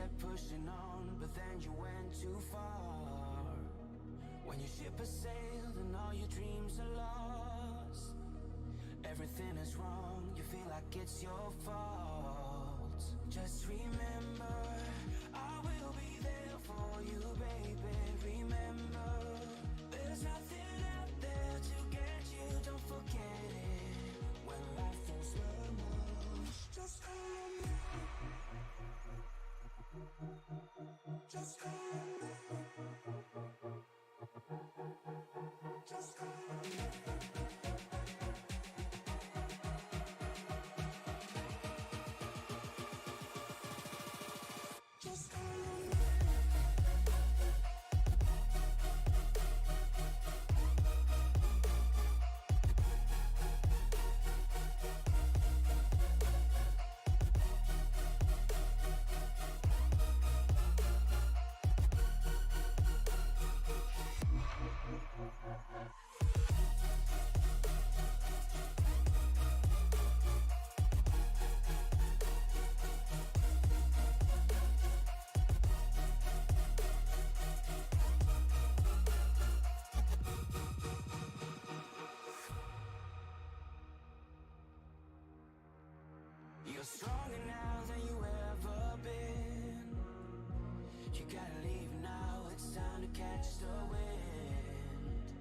kept pushing on, but then you went too far. When your ship has sailed and all your dreams are lost, everything is wrong, you feel like it's your fault. Just remember, I will be there for you, baby. Remember, there's nothing out there to get you, don't forget it. When life throws lemons, just call me. Just call me. Just call me. Just call me. You're stronger now than you ever been. You gotta leave now, it's time to catch the wind.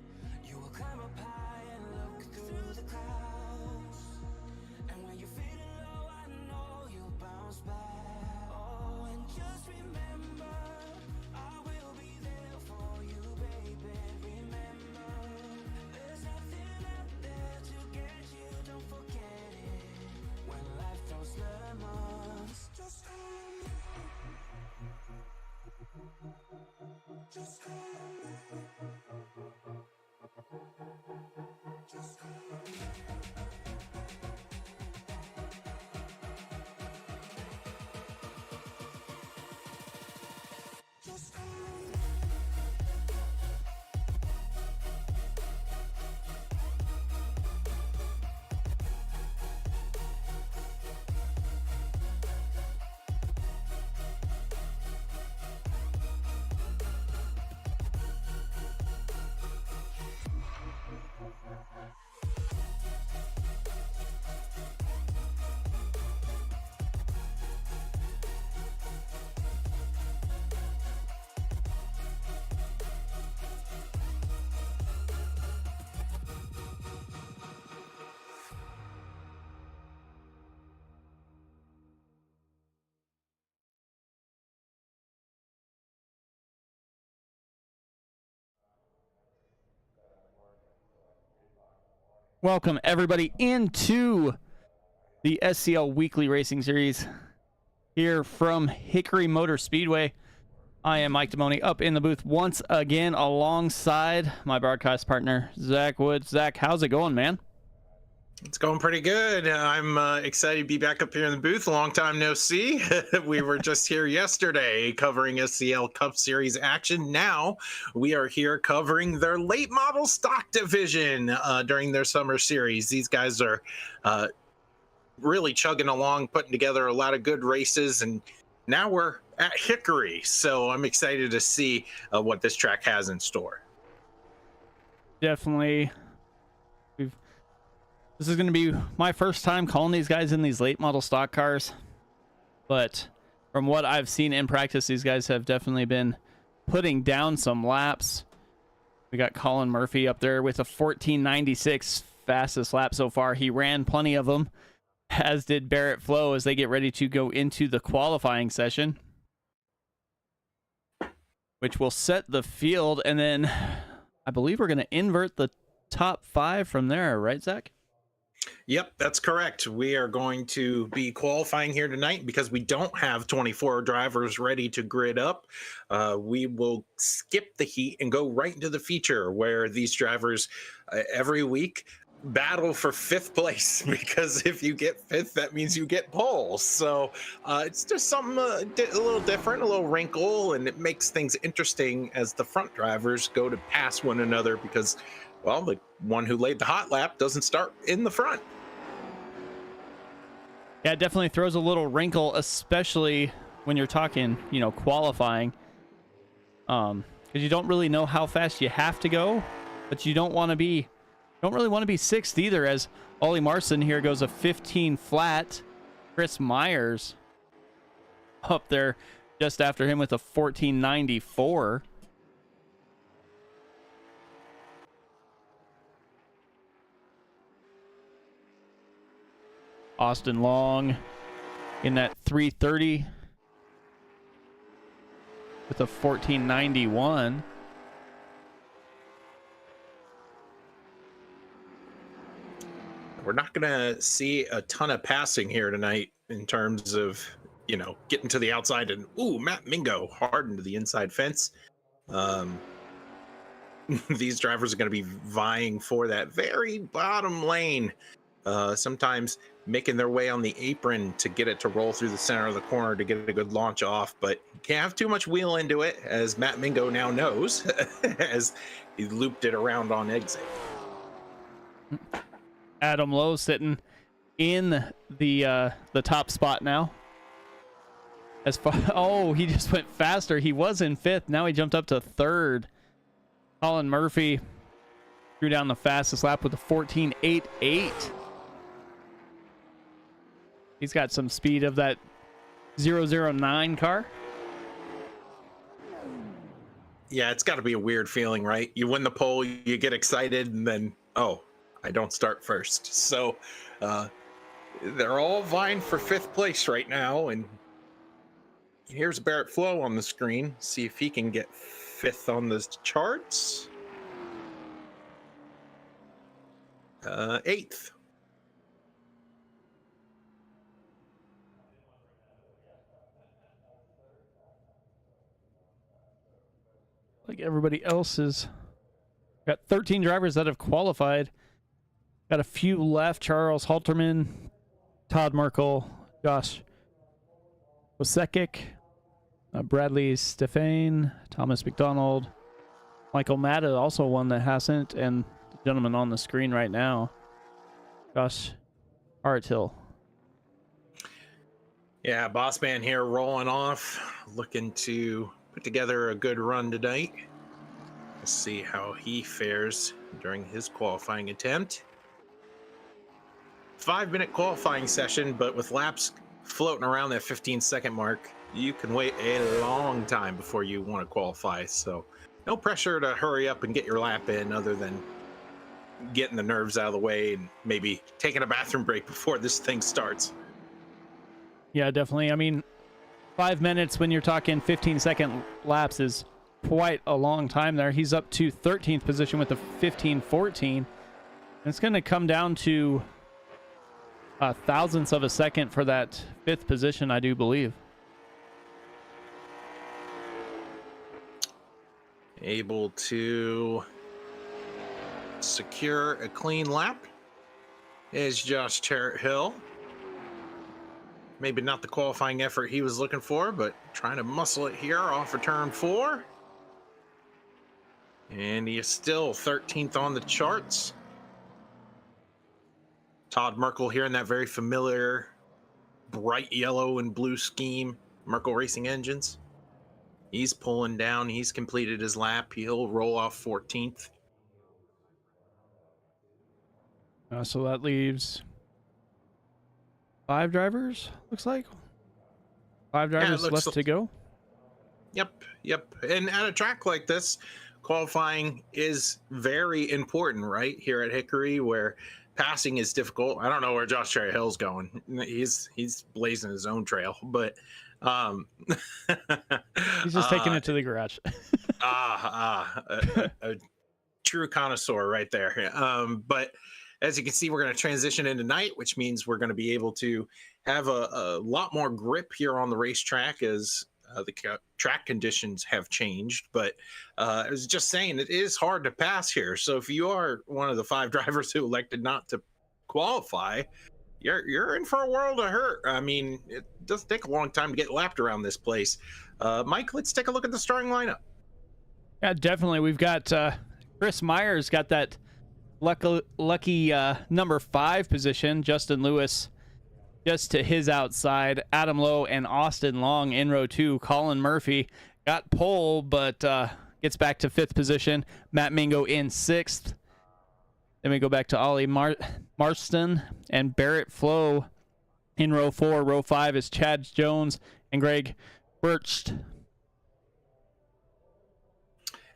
You will climb up high and look through the clouds. And when you're feeling low, I know you'll bounce back. Oh, and just remember, I will be there for you, baby. Remember, there's nothing out there to get you, don't forget it. When life throws lemons, just call me. Just call me. Just call me. Just call me. Welcome everybody into the SCL Weekly Racing Series here from Hickory Motor Speedway. I am Mike Damoni up in the booth once again alongside my broadcast partner, Zach Woods. Zach, how's it going, man? It's going pretty good. I'm excited to be back up here in the booth. A long time no see. We were just here yesterday covering SCL Cup Series action. Now we are here covering their late model stock division during their summer series. These guys are really chugging along, putting together a lot of good races, and now we're at Hickory. So I'm excited to see what this track has in store. Definitely. This is going to be my first time calling these guys in these late model stock cars, but from what I've seen in practice, these guys have definitely been putting down some laps. We got Colin Murphy up there with a 14.96 fastest lap so far. He ran plenty of them, as did Barrett Flo, as they get ready to go into the qualifying session, which will set the field, and then I believe we're going to invert the top 5 from there, right, Zach? Yep, that's correct. We are going to be qualifying here tonight because we don't have 24 drivers ready to grid up. We will skip the heat and go right into the feature where these drivers every week battle for 5th place, because if you get 5th, that means you get pole. So it's just something a little different, a little wrinkle, and it makes things interesting as the front drivers go to pass one another because, well, the one who laid the hot lap doesn't start in the front. Yeah, it definitely throws a little wrinkle, especially when you're talking, you know, qualifying, because you don't really know how fast you have to go, but you don't really want to be sixth either, as Ollie Marson here goes a 15 flat. Chris Myers up there just after him with a 14.94. Austin Long in that 3:30 with a 14.91. We're not going to see a ton of passing here tonight in terms of, you know, getting to the outside and, ooh, Matt Mingo hard into the inside fence. These drivers are going to be vying for that very bottom lane, sometimes making their way on the apron to get it to roll through the center of the corner to get a good launch off, but can't have too much wheel into it, as Matt Mingo now knows, as he looped it around on exit. Adam Lowe sitting in the top spot now. As far, oh, he just went faster. He was in fifth. Now he jumped up to third. Colin Murphy threw down the fastest lap with a 14.88. He's got some speed of that 009 car. Yeah, it's got to be a weird feeling, right? You win the pole, you get excited, and then, oh, I don't start first. So they're all vying for fifth place right now. And here's Barrett Flo on the screen. See if he can get fifth on the charts. Eighth. Like everybody else is. Got 13 drivers that have qualified. Got a few left. Charles Halterman, Todd Merkel, Josh Osekic, Bradley Stefane, Thomas McDonald, Michael Matta, also one that hasn't, and the gentleman on the screen right now, Josh Hartill. Yeah, Boss Man here rolling off, looking to put together a good run tonight. Let's see how he fares during his qualifying attempt. 5-minute qualifying session, but with laps floating around that 15-second mark, you can wait a long time before you want to qualify. So no pressure to hurry up and get your lap in, other than getting the nerves out of the way and maybe taking a bathroom break before this thing starts. Yeah, definitely. I mean, 5 minutes when you're talking 15-second laps is quite a long time there. He's up to 13th position with a 15.14. And it's going to come down to thousandths of a second for that fifth position, I do believe. Able to secure a clean lap is Josh Hill. Maybe not the qualifying effort he was looking for, but trying to muscle it here off of turn 4. And he is still 13th on the charts. Todd Merkel here in that very familiar bright yellow and blue scheme, Merkel Racing engines. He's pulling down. He's completed his lap. He'll roll off 14th. So that leaves 5 drivers, looks like. 5 drivers left to go. Yep. And at a track like this, qualifying is very important, right? Here at Hickory, where passing is difficult. I don't know where Josh Cherry Hill's going. He's blazing his own trail, but he's just taking it to the garage. a true connoisseur right there. But as you can see, we're going to transition into night, which means we're going to be able to have a lot more grip here on the racetrack as the track conditions have changed. But I was just saying, it is hard to pass here. So if you are one of the 5 drivers who elected not to qualify, you're in for a world of hurt. I mean, it does take a long time to get lapped around this place. Mike, let's take a look at the starting lineup. Yeah, definitely. We've got Chris Myers got that lucky number 5 position. Justin Lewis just to his outside. Adam Lowe and Austin Long in row 2. Colin Murphy got pole, but gets back to 5th position. Matt Mingo in 6th. Then we go back to Ollie Marston and Barrett Flo in row 4. Row 5 is Chad Jones and Greg Bircht.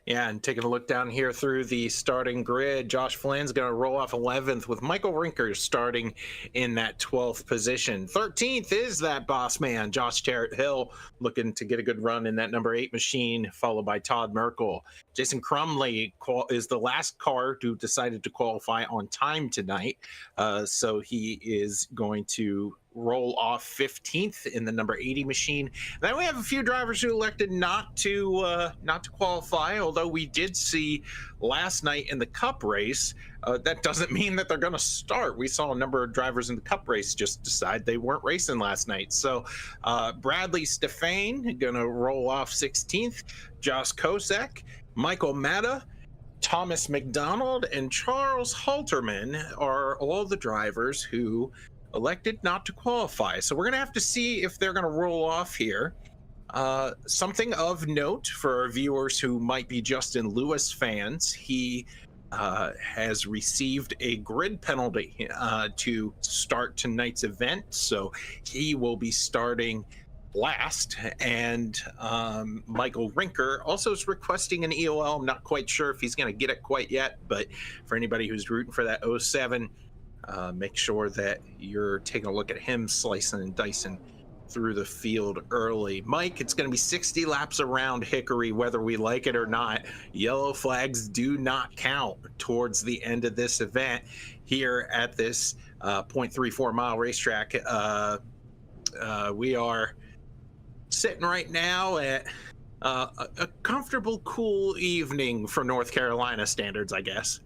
Yeah, and taking a look down here through the starting grid, Josh Flynn's going to roll off 11th with Michael Rinker starting in that 12th position. 13th is that boss man, Josh Jarrett Hill, looking to get a good run in that number 8 machine, followed by Todd Merkel. Jason Crumley is the last car who decided to qualify on time tonight, so he is going to roll off 15th in the number 80 machine. Then we have a few drivers who elected not to qualify, although we did see last night in the Cup race, that doesn't mean that they're going to start. We saw a number of drivers in the Cup race just decide they weren't racing last night. So Bradley Stefane going to roll off 16th, Josh Kosek, Michael Matta, Thomas McDonald, and Charles Halterman are all the drivers who elected not to qualify. So we're going to have to see if they're going to roll off here. Something of note for our viewers who might be Justin Lewis fans, he has received a grid penalty to start tonight's event. So he will be starting last, and Michael Rinker also is requesting an EOL. I'm not quite sure if he's going to get it quite yet, but for anybody who's rooting for that 07, make sure that you're taking a look at him slicing and dicing through the field early. Mike, it's going to be 60 laps around Hickory, whether we like it or not. Yellow flags do not count towards the end of this event here at this 0.34 mile racetrack. We are sitting right now at a comfortable, cool evening for North Carolina standards, I guess.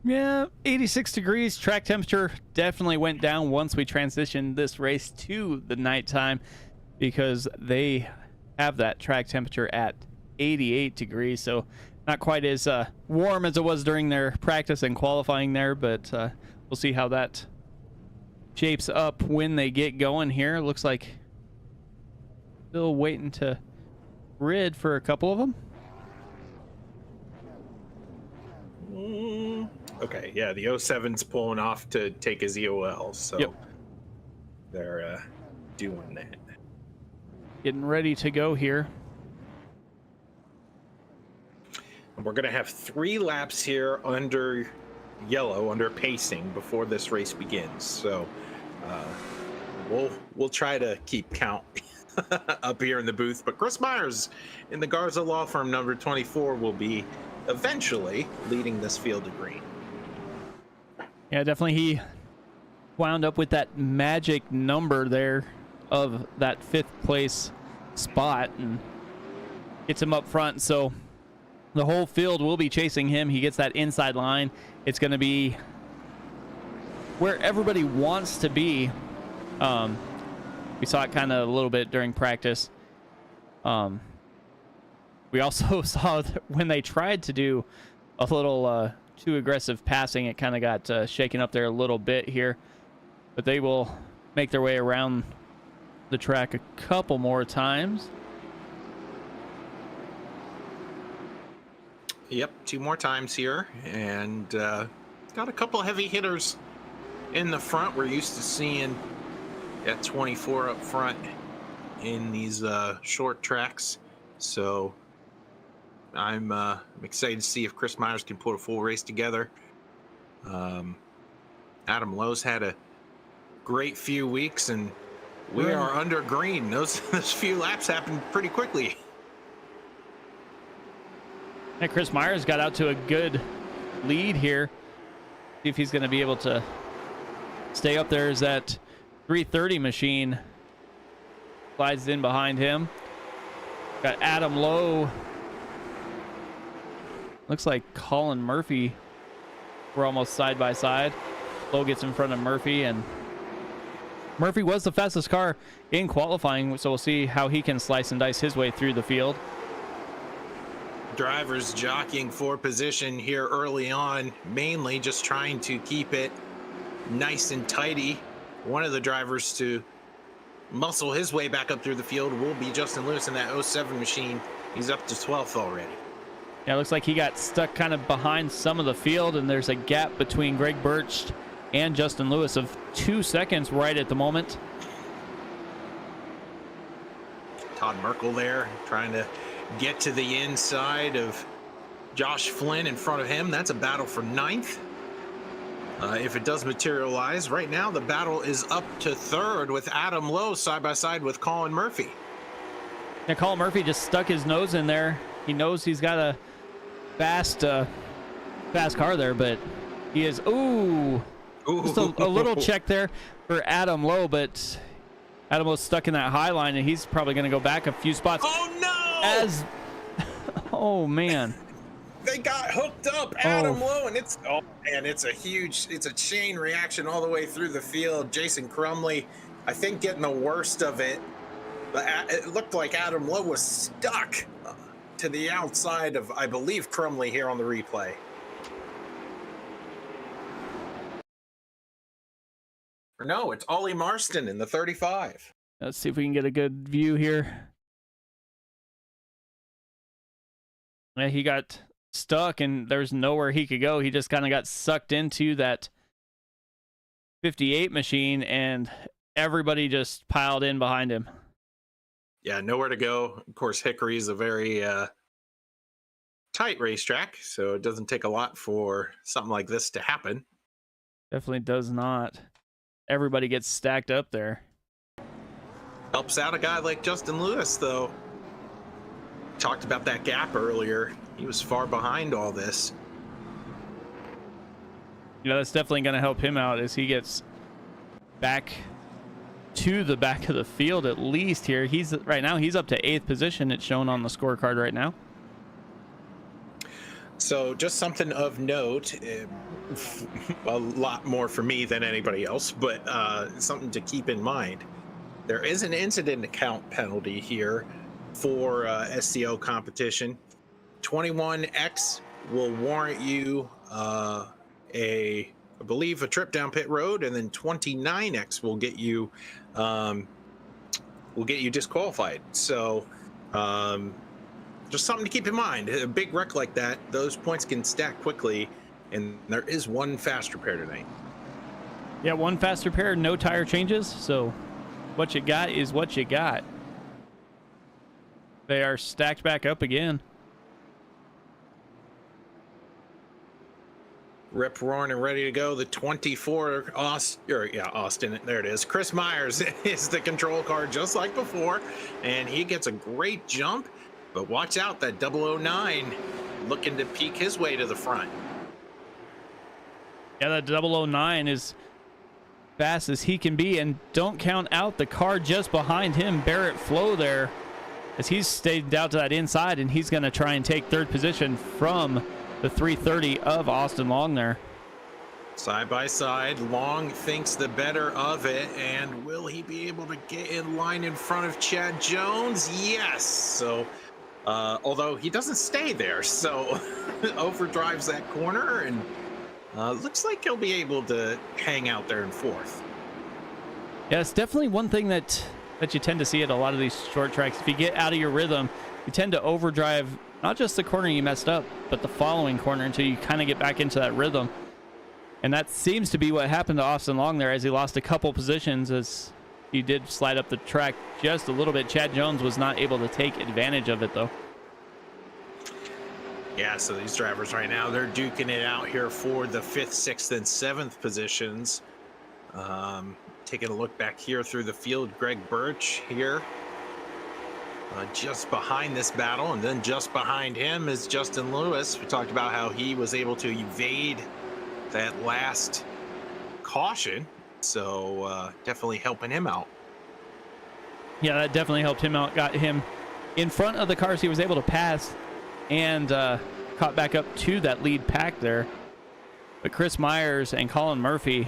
Yeah, 86 degrees. Track temperature definitely went down once we transitioned this race to the nighttime, because they have that track temperature at 88 degrees. So not quite as warm as it was during their practice and qualifying there, but we'll see how that shapes up when they get going here. Looks like still waiting to grid for a couple of them. Okay, yeah, the 07's pulling off to take his EOL, so yep, they're doing that. Getting ready to go here. We're going to have 3 laps here under yellow, under pacing, before this race begins. So we'll try to keep count up here in the booth. But Chris Myers in the Garza Law Firm number 24 will be eventually leading this field to green. Yeah, definitely he wound up with that magic number there of that 5th place spot and gets him up front. So the whole field will be chasing him. He gets that inside line. It's going to be where everybody wants to be. We saw it kind of a little bit during practice. We also saw when they tried to do a little too aggressive passing, it kind of got shaken up there a little bit here. But they will make their way around the track a couple more times. Yep, 2 more times here, and got a couple heavy hitters in the front. We're used to seeing at 24 up front in these short tracks, so I'm excited to see if Chris Myers can put a full race together. Adam Lowe's had a great few weeks, and we are under green. Those few laps happened pretty quickly. And Chris Myers got out to a good lead here. See if he's going to be able to stay up there as that 330 machine slides in behind him. Got Adam Lowe. Looks like Colin Murphy. We're almost side by side. Lowe gets in front of Murphy, and Murphy was the fastest car in qualifying, so we'll see how he can slice and dice his way through the field. Drivers jockeying for position here early on, mainly just trying to keep it nice and tidy one of the drivers to muscle his way back up through the field will be Justin Lewis in that '07 machine. He's up to 12th already. Yeah, it looks like he got stuck kind of behind some of the field, and there's a gap between Greg Birch and Justin Lewis of 2 seconds right at the moment. Todd Merkel there trying to get to the inside of Josh Flynn in front of him. That's a battle for 9th. If it does materialize, right now the battle is up to 3rd with Adam Lowe side by side with Colin Murphy. Yeah, Colin Murphy just stuck his nose in there. He knows he's got a fast car there, but he is just a little check there for Adam Lowe, but Adam Lowe's stuck in that high line, and he's probably going to go back a few spots. Oh no! Oh man, they got hooked up, Adam Lowe, and it's a chain reaction all the way through the field. Jason Crumley, I think, getting the worst of it, but it looked like Adam Lowe was stuck to the outside of, I believe, Crumley here on the replay. Or no, it's Ollie Marston in the 35. Let's see if we can get a good view here. Yeah, he got stuck and there's nowhere he could go. He just kind of got sucked into that 58 machine and everybody just piled in behind him. Yeah, nowhere to go. Of course, Hickory is a very tight racetrack, so it doesn't take a lot for something like this to happen. Definitely does not. Everybody gets stacked up there. Helps out a guy like Justin Lewis, though. Talked about that gap earlier. He was far behind all this. You know, that's definitely going to help him out as he gets back to the back of the field at least here. Right now he's up to 8th position. It's shown on the scorecard right now. So just something of note, a lot more for me than anybody else, but something to keep in mind. There is an incident account penalty here for SCL competition. 21X will warrant you I believe a trip down pit road, and then 29X will get you disqualified. So just something to keep in mind. A big wreck like that, those points can stack quickly, and there is one fast repair tonight. Yeah, one fast repair, no tire changes. So what you got is what you got. They are stacked back up again. Rip roaring and ready to go. The 24 Austin, there it is. Chris Myers is the control car just like before, and he gets a great jump, but watch out, that 009 looking to peek his way to the front. Yeah, that 009 is fast as he can be, and don't count out the car just behind him, Barrett Flo there, as he's stayed out to that inside, and he's going to try and take 3rd position from the 330 of Austin Long there. Side by side, Long thinks the better of it, and will he be able to get in line in front of Chad Jones? Yes. So although he doesn't stay there, so overdrives that corner, and looks like he'll be able to hang out there in 4th. Yeah, it's definitely one thing that you tend to see at a lot of these short tracks. If you get out of your rhythm, you tend to overdrive not just the corner you messed up, but the following corner until you kind of get back into that rhythm. And that seems to be what happened to Austin Long there, as he lost a couple positions as he did slide up the track just a little bit. Chad Jones was not able to take advantage of it, though. Yeah, so these drivers right now, they're duking it out here for the 5th, 6th, and 7th positions. Taking a look back here through the field, Greg Birch here. Just behind this battle, and then just behind him is Justin Lewis. We talked about how he was able to evade that last caution, so definitely helping him out. Yeah, that definitely helped him out, got him in front of the cars he was able to pass, and caught back up to that lead pack there. But Chris Myers and Colin Murphy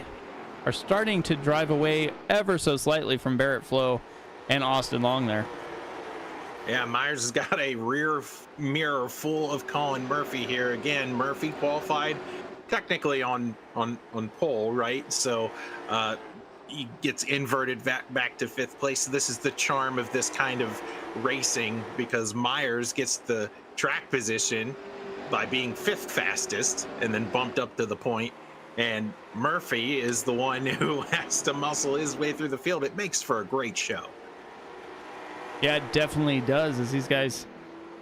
are starting to drive away ever so slightly from Barrett Flo and Austin Long there. Yeah, Myers has got a rear mirror full of Colin Murphy here. Again, Murphy qualified technically on pole, right? So he gets inverted back to fifth place. So this is the charm of this kind of racing, because Myers gets the track position by being fifth fastest and then bumped up to the point, and Murphy is the one who has to muscle his way through the field. It makes for a great show. Yeah, it definitely does. As these guys,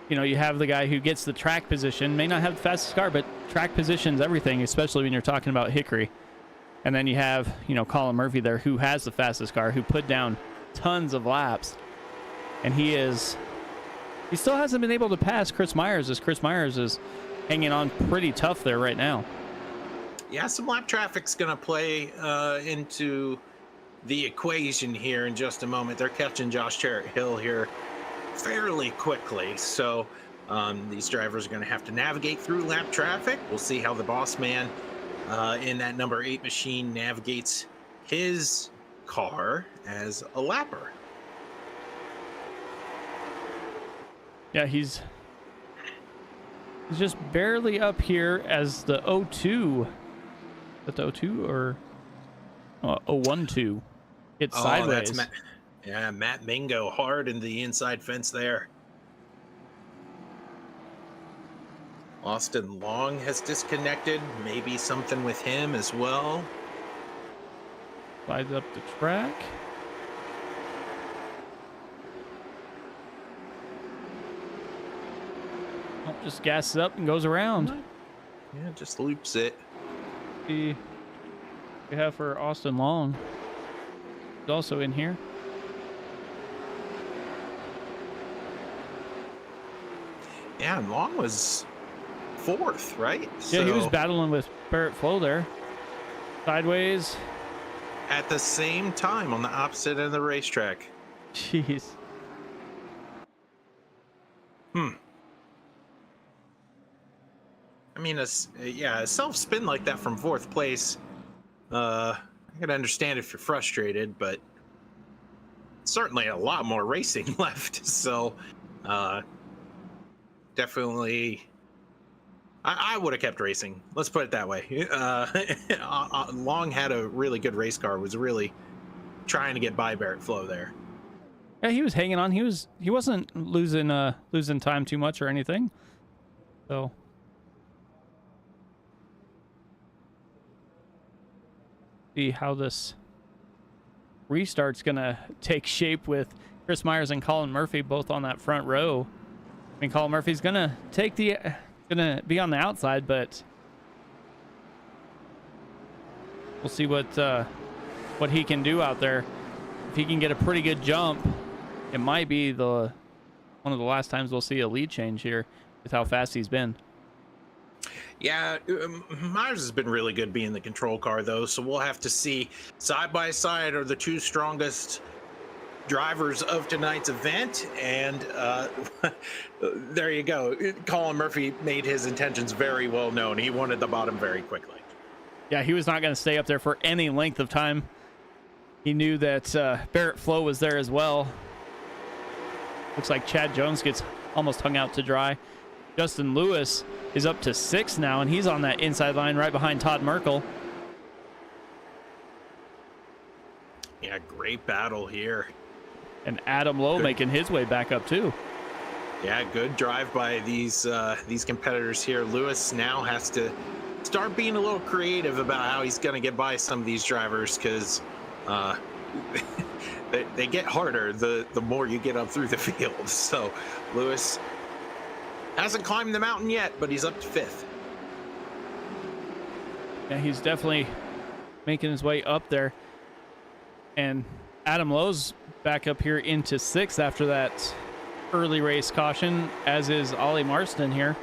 you know, you have the guy who gets the track position, may not have the fastest car, but track position's everything, especially when you're talking about Hickory. And then you have, you know, Colin Murphy there, who has the fastest car, who put down tons of laps. And he still hasn't been able to pass Chris Myers, as Chris Myers is hanging on pretty tough there right now. Yeah, some lap traffic's going to play into the equation here in just a moment. They're catching Josh Cherritt Hill here fairly quickly. So these drivers are going to have to navigate through lap traffic. We'll see how the boss man in that number 8 machine navigates his car as a lapper. Yeah, he's just barely up here as the 02. Is that the 02 or 012 hits sideways? That's Matt Mingo hard into the inside fence there. Austin Long has disconnected. Maybe something with him as well. Slides up the track. Oh, just gasses up and goes around. Yeah, just loops it. We have for Austin Long. He's also in here. Yeah, and Long was 4th, right? Yeah, he was battling with Barrett Flo there. Sideways. At the same time on the opposite end of the racetrack. Jeez. I mean, a self-spin like that from 4th place, I can understand if you're frustrated, but certainly a lot more racing left. So definitely, I would have kept racing. Let's put it that way. Long had a really good race car, was really trying to get by Barrett Flo there. Yeah, he was hanging on. He wasn't losing time too much or anything. So see how this restart's gonna take shape with Chris Myers and Colin Murphy both on that front row. I mean, Colin Murphy's gonna be on the outside, but we'll see what he can do out there. If he can get a pretty good jump, it might be one of the last times we'll see a lead change here with how fast he's been. Yeah, Myers has been really good being the control car, though, so we'll have to see. Side by side are the 2 strongest drivers of tonight's event, and there you go. Colin Murphy made his intentions very well known. He wanted the bottom very quickly. Yeah, he was not going to stay up there for any length of time. He knew that Barrett Flo was there as well. Looks like Chad Jones gets almost hung out to dry. Justin Lewis is up to 6th now, and he's on that inside line right behind Todd Merkel. Yeah, great battle here. And Adam Lowe making his way back up too. Yeah, good drive by these competitors here. Lewis now has to start being a little creative about how he's going to get by some of these drivers, because they get harder the more you get up through the field. So Lewis hasn't climbed the mountain yet, but he's up to 5th. Yeah, he's definitely making his way up there. And Adam Lowe's back up here into 6th after that early race caution, as is Ollie Marston here.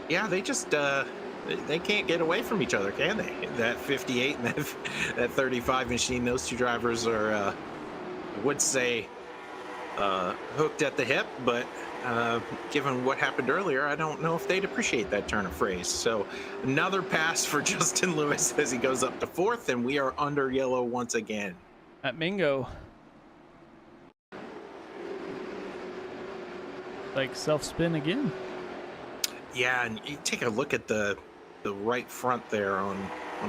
Yeah, they just they can't get away from each other, can they? That 58 and that 35 machine, those 2 drivers are, I would say, hooked at the hip, but given what happened earlier, I don't know if they'd appreciate that turn of phrase. So another pass for Justin Lewis as he goes up to 4th, and we are under yellow once again. At Mingo. Like self-spin again. Yeah, and you take a look at the right front there on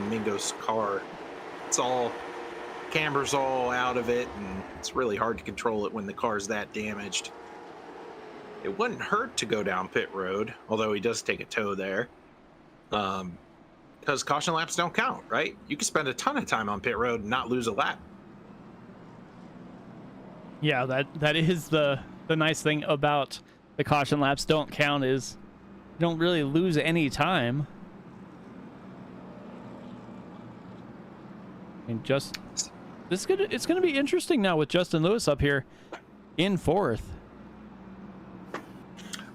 Mingo's car. it's all camber's all out of it, and it's really hard to control it when the car's that damaged. It wouldn't hurt to go down pit road, although he does take a tow there. Because caution laps don't count, right? You can spend a ton of time on pit road and not lose a lap. Yeah, that is the nice thing about the caution laps don't count, is you don't really lose any time. And just it's gonna be interesting now with Justin Lewis up here in fourth.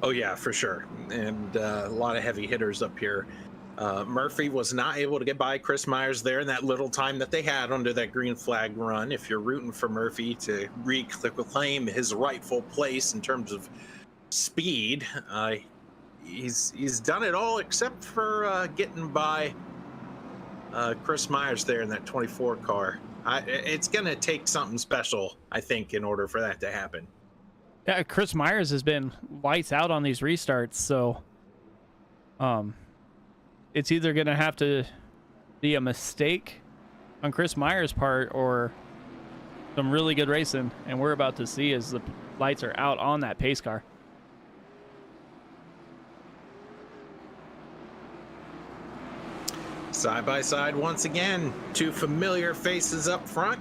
Oh yeah, for sure. And a lot of heavy hitters up here. Murphy was not able to get by Chris Myers there in that little time that they had under that green flag run. If you're rooting for Murphy to reclaim his rightful place in terms of speed, he's done it all except for getting by Chris Myers there in that 24 car. It's going to take something special, I think, in order for that to happen. Yeah, Chris Myers has been lights out on these restarts, so it's either going to have to be a mistake on Chris Myers' part or some really good racing, and we're about to see as the lights are out on that pace car. Side by side once again, two familiar faces up front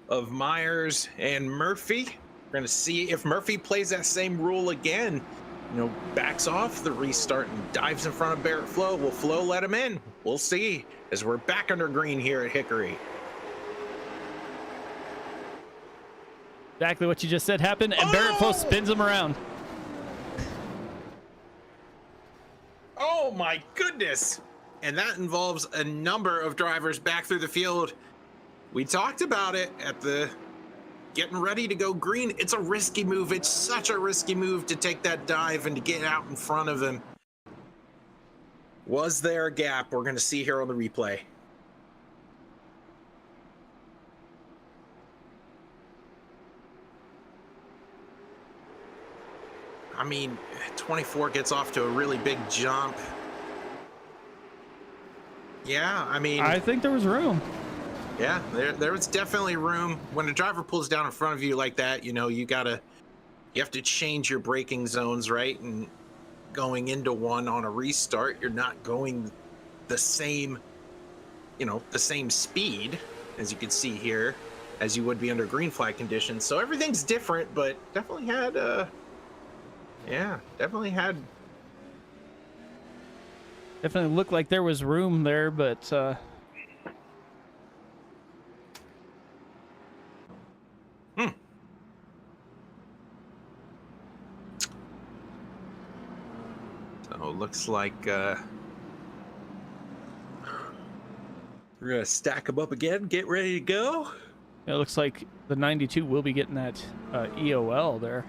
of Myers and Murphy. We're going to see if Murphy plays that same rule again. Backs off the restart and dives in front of Barrett Flo. Will Flo let him in? We'll see as we're back under green here at Hickory. Exactly what you just said happened, and Barrett Flo spins him around. Oh my goodness. And that involves a number of drivers back through the field. We talked about it at the getting ready to go green. It's a risky move. It's such a risky move to take that dive and to get out in front of him. Was there a gap? We're going to see here on the replay. I mean, 24 gets off to a really big jump. Yeah, I mean, I think there was room. Yeah, there was definitely room. When a driver pulls down in front of you like that, you have to change your braking zones, right? And going into one on a restart, you're not going the same speed as you can see here as you would be under green flag conditions. So everything's different, but definitely Definitely looked like there was room there, but So it looks like we're gonna stack them up again, get ready to go. it looks like the 92 will be getting that EOL there.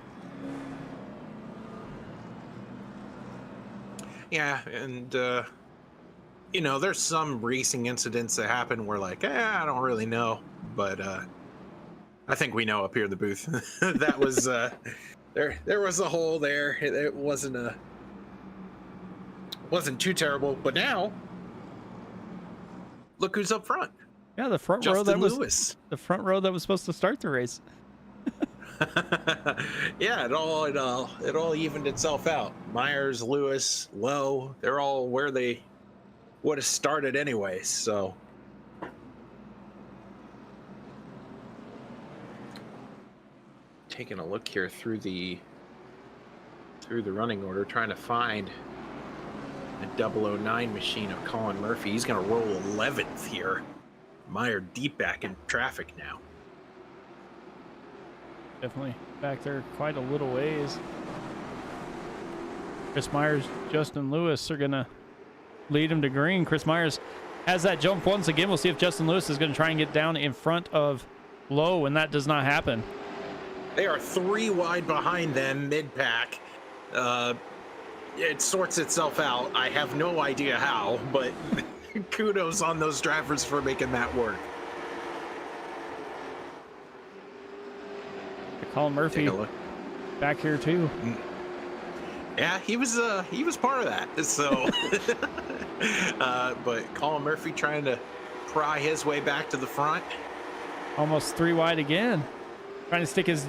Yeah, and there's some racing incidents that happen where I don't really know, but I think we know up here in the booth that was there was a hole there. It wasn't too terrible, but now look who's up front. Yeah, the front row that was the front row that was supposed to start the race. Yeah, it all evened itself out. Myers, Lewis, Lowe, they're all where they would have started anyway, so taking a look here through the running order, trying to find a 009 machine of Colin Murphy. He's going to roll 11th here. Meyer deep back in traffic now. Definitely back there quite a little ways. Chris Myers, Justin Lewis are going to lead him to green. Chris Myers has that jump once again. We'll see if Justin Lewis is going to try and get down in front of Lowe, and that does not happen. They are 3 wide behind them mid-pack. It sorts itself out. I have no idea how, but kudos on those drivers for making that work. Colin Murphy back here too. Yeah, he was part of that. So, but Colin Murphy trying to pry his way back to the front. Almost 3 wide again. Trying to stick his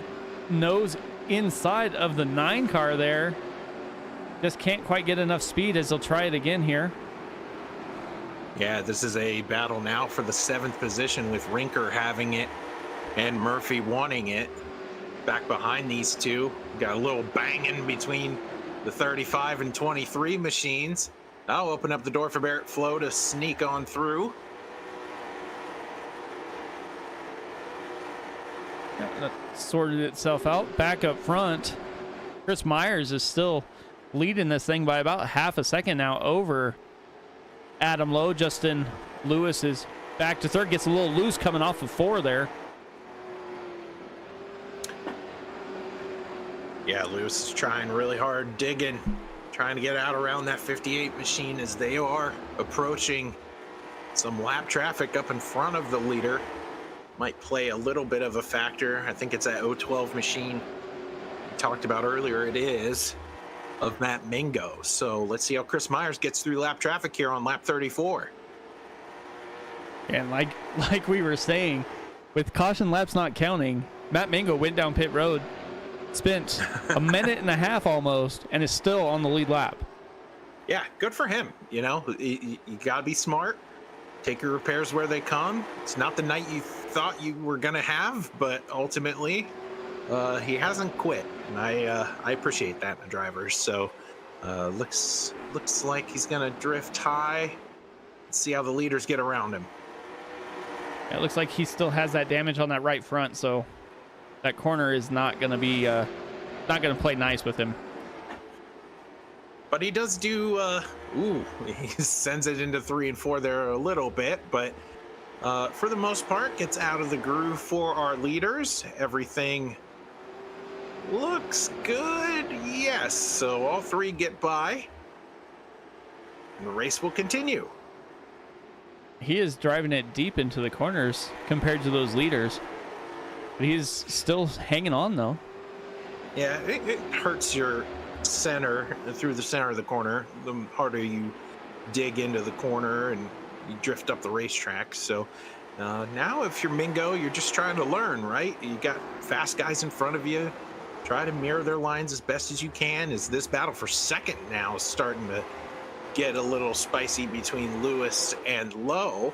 nose inside of the 9 car there. Just can't quite get enough speed as he'll try it again here. Yeah, this is a battle now for the 7th position with Rinker having it and Murphy wanting it. Back behind these two, got a little banging between the 35 and 23 machines. That'll open up the door for Barrett Flo to sneak on through. Yeah, that sorted itself out. Back up front, Chris Myers is still leading this thing by about half a second now over Adam Lowe. Justin Lewis is back to third, gets a little loose coming off of 4 there. Yeah, Lewis is trying really hard, digging, trying to get out around that 58 machine as they are approaching some lap traffic up in front of the leader. Might play a little bit of a factor. I think it's that 012 machine we talked about earlier. It is of Matt Mingo. So let's see how Chris Myers gets through lap traffic here on lap 34. And like we were saying, with caution laps not counting, Matt Mingo went down pit road, spent a minute and a half almost, and is still on the lead lap. Yeah, good for him. You know, you got to be smart. Take your repairs where they come. It's not the night you thought you were going to have, but ultimately he hasn't quit. And I appreciate that in the drivers. So looks like he's going to drift high. Let's see how the leaders get around him. It looks like he still has that damage on that right front, so that corner is not going to be not going to play nice with him. But he does do he sends it into 3 and 4 there a little bit, but for the most part gets out of the groove for our leaders. Everything looks good. Yes, so all 3 get by and the race will continue. He is driving it deep into the corners compared to those leaders, but he's still hanging on though. Yeah, it hurts your center through the center of the corner. The harder you dig into the corner and you drift up the racetrack. So now if you're Mingo, you're just trying to learn, right? You got fast guys in front of you. Try to mirror their lines as best as you can. As this battle for second now is starting to get a little spicy between Lewis and Lowe.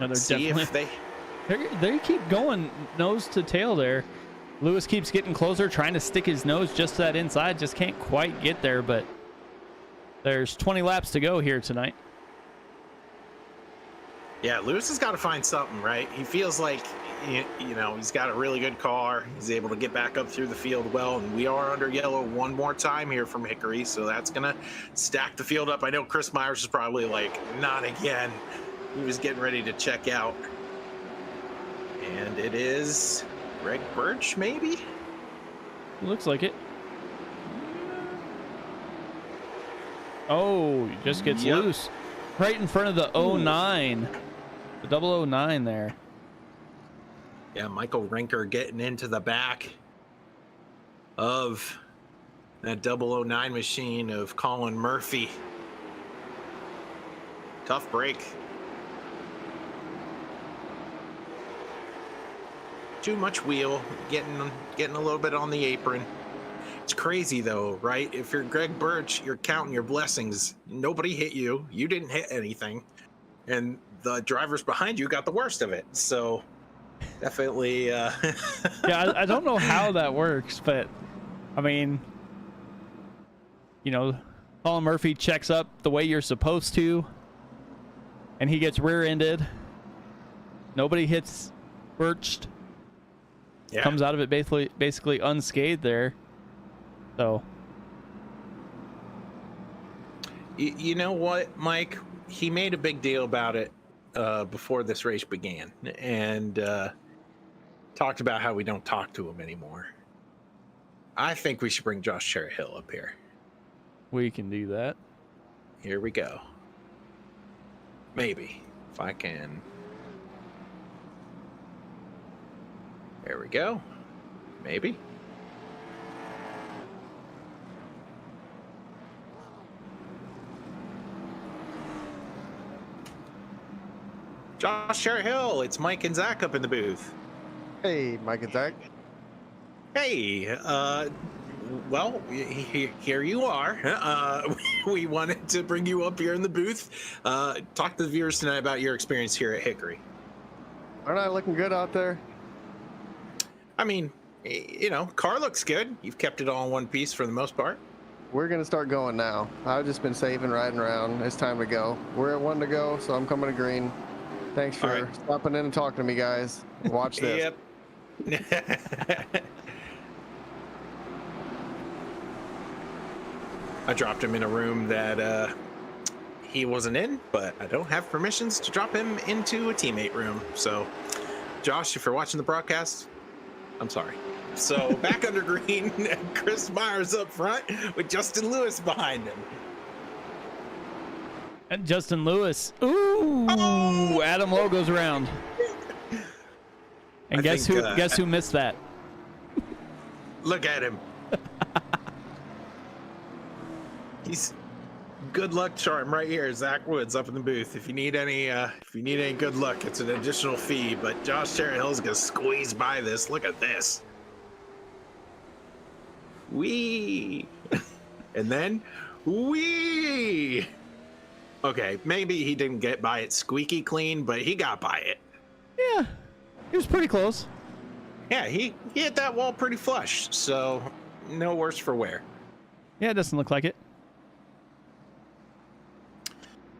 No, See if they keep going nose to tail there. Lewis keeps getting closer, trying to stick his nose just to that inside. Just can't quite get there, but there's 20 laps to go here tonight. Yeah, Lewis has got to find something, right? He feels like, you know, he's got a really good car. He's able to get back up through the field well, and we are under yellow one more time here from Hickory, so that's going to stack the field up. I know Chris Myers is probably like, not again. He was getting ready to check out. And it is Greg Birch, maybe? Looks like it. Oh, he just gets loose. Right in front of the 09. The 009 there. Yeah, Michael Rinker getting into the back of that 009 machine of Colin Murphy. Tough break. Too much wheel, getting a little bit on the apron. It's crazy though, right? If you're Greg Birch, you're counting your blessings. Nobody hit you. You didn't hit anything. And the drivers behind you got the worst of it. So definitely Yeah, I don't know how that works, but I mean, you know, Colin Murphy checks up the way you're supposed to, and he gets rear-ended. Nobody hits Birch. yeah. Comes out of it basically unscathed there. So You know what, Mike? He made a big deal about it before this race began, and talked about how we don't talk to him anymore. I think we should bring Josh Cherry Hill up here. we can do that. Here we go. Maybe, if I can. There we go. Maybe. Josh Cherry Hill, it's Mike and Zach up in the booth. Hey, Mike and Zach. Hey, well, here you are. We wanted to bring you up here in the booth. Talk to the viewers tonight about your experience here at Hickory. Aren't I looking good out there? I mean, you know, car looks good. You've kept it all in one piece for the most part. We're going to start going now. I've just been saving, riding around. It's time to go. We're at 1 to go, so I'm coming to green. Thanks for stopping in and talking to me, guys. Watch this. Yep. I dropped him in a room that he wasn't in, but I don't have permissions to drop him into a teammate room. So, Josh, if you're watching the broadcast, I'm sorry. So back under green, Chris Myers up front with Justin Lewis behind him. And Justin Lewis. Ooh, oh! Adam Lowe goes around. And guess who missed that? Look at him. He's good luck charm right here. Zach Woods up in the booth. If you need any good luck, it's an additional fee. But Josh Cherry Hill's gonna squeeze by this. Look at this. Wee. And then wee. Okay, maybe he didn't get by it squeaky clean, but he got by it. Yeah, he was pretty close. Yeah, he hit that wall pretty flush, so no worse for wear. Yeah, it doesn't look like it.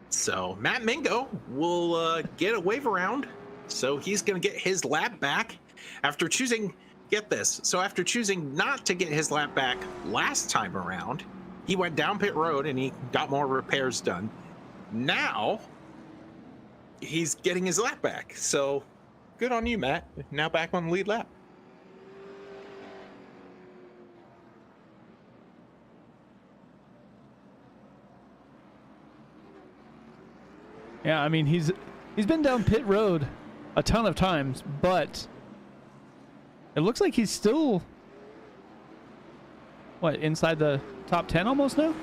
So Matt Mingo will get a wave around, so he's going to get his lap back after choosing, get this, so after choosing not to get his lap back last time around, he went down pit road and he got more repairs done. Now he's getting his lap back, so good on you, Matt. Now back on the lead lap. Yeah, I mean he's been down pit road a ton of times, but it looks like he's still inside the top 10 almost now.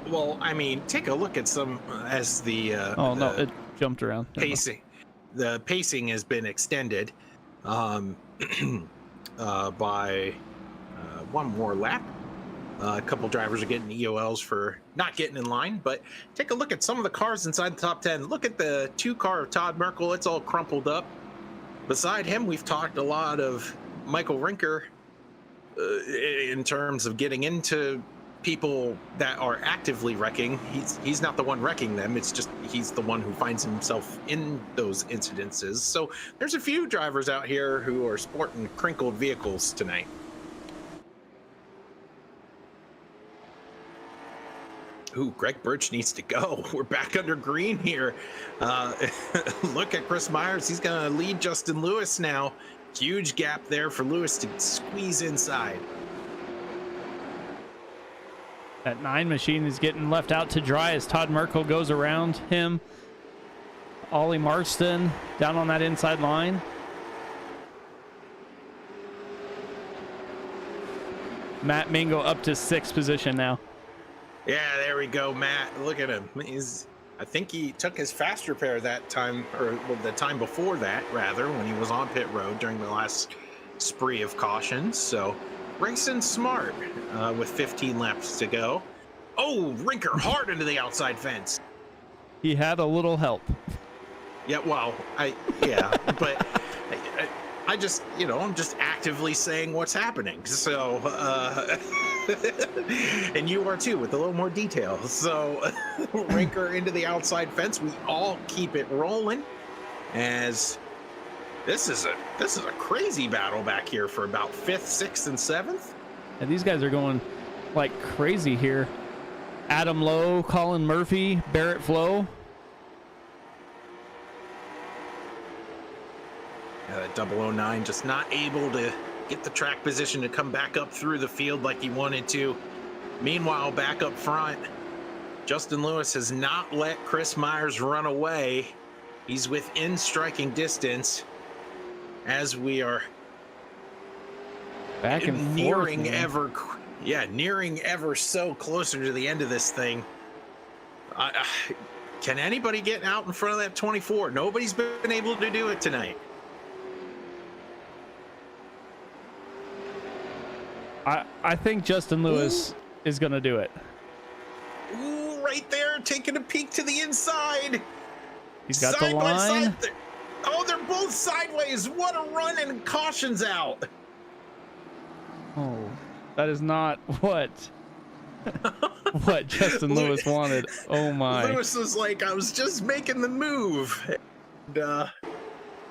Well, I mean, take a look at some as the no, it jumped around. Pacing. The pacing has been extended by one more lap. A couple drivers are getting EOLs for not getting in line, but take a look at some of the cars inside the top 10. Look at the 2 car of Todd Merkel. It's all crumpled up. Beside him, we've talked a lot of Michael Rinker in terms of getting into people that are actively wrecking. He's not the one wrecking them. It's just he's the one who finds himself in those incidences. So there's a few drivers out here who are sporting crinkled vehicles tonight. Ooh, Greg Birch needs to go. We're back under green here. Look at Chris Myers. He's going to lead Justin Lewis now. Huge gap there for Lewis to squeeze inside. That 9 machine is getting left out to dry as Todd Merkel goes around him. Ollie Marston down on that inside line. Matt Mingo up to 6th position now. Yeah, there we go, Matt. Look at him. I think he took his fast repair that time, or the time before that, rather, when he was on pit road during the last spree of cautions. So, racing smart with 15 laps to go. Oh, Rinker hard into the outside fence. He had a little help. Yeah, well, but I just, I'm just actively saying what's happening. So, and you are too, with a little more detail. So, Rinker into the outside fence. We all keep it rolling, as this is a crazy battle back here for about 5th, 6th, and 7th. And these guys are going like crazy here. Adam Lowe, Colin Murphy, Barrett Flo. That 009 just not able to get the track position to come back up through the field like he wanted to. Meanwhile, back up front, Justin Lewis has not let Chris Myers run away. He's within striking distance as we are back and nearing forth, nearing ever so closer to the end of this thing. Can anybody get out in front of that 24? Nobody's been able to do it tonight. I think Justin Lewis is going to do it. Ooh, right there, taking a peek to the inside. He's got Side the by line. side. Oh, they're both sideways. What a run, and caution's out. Oh, that is not what Justin Lewis wanted. Oh my. Lewis was like, I was just making the move. And,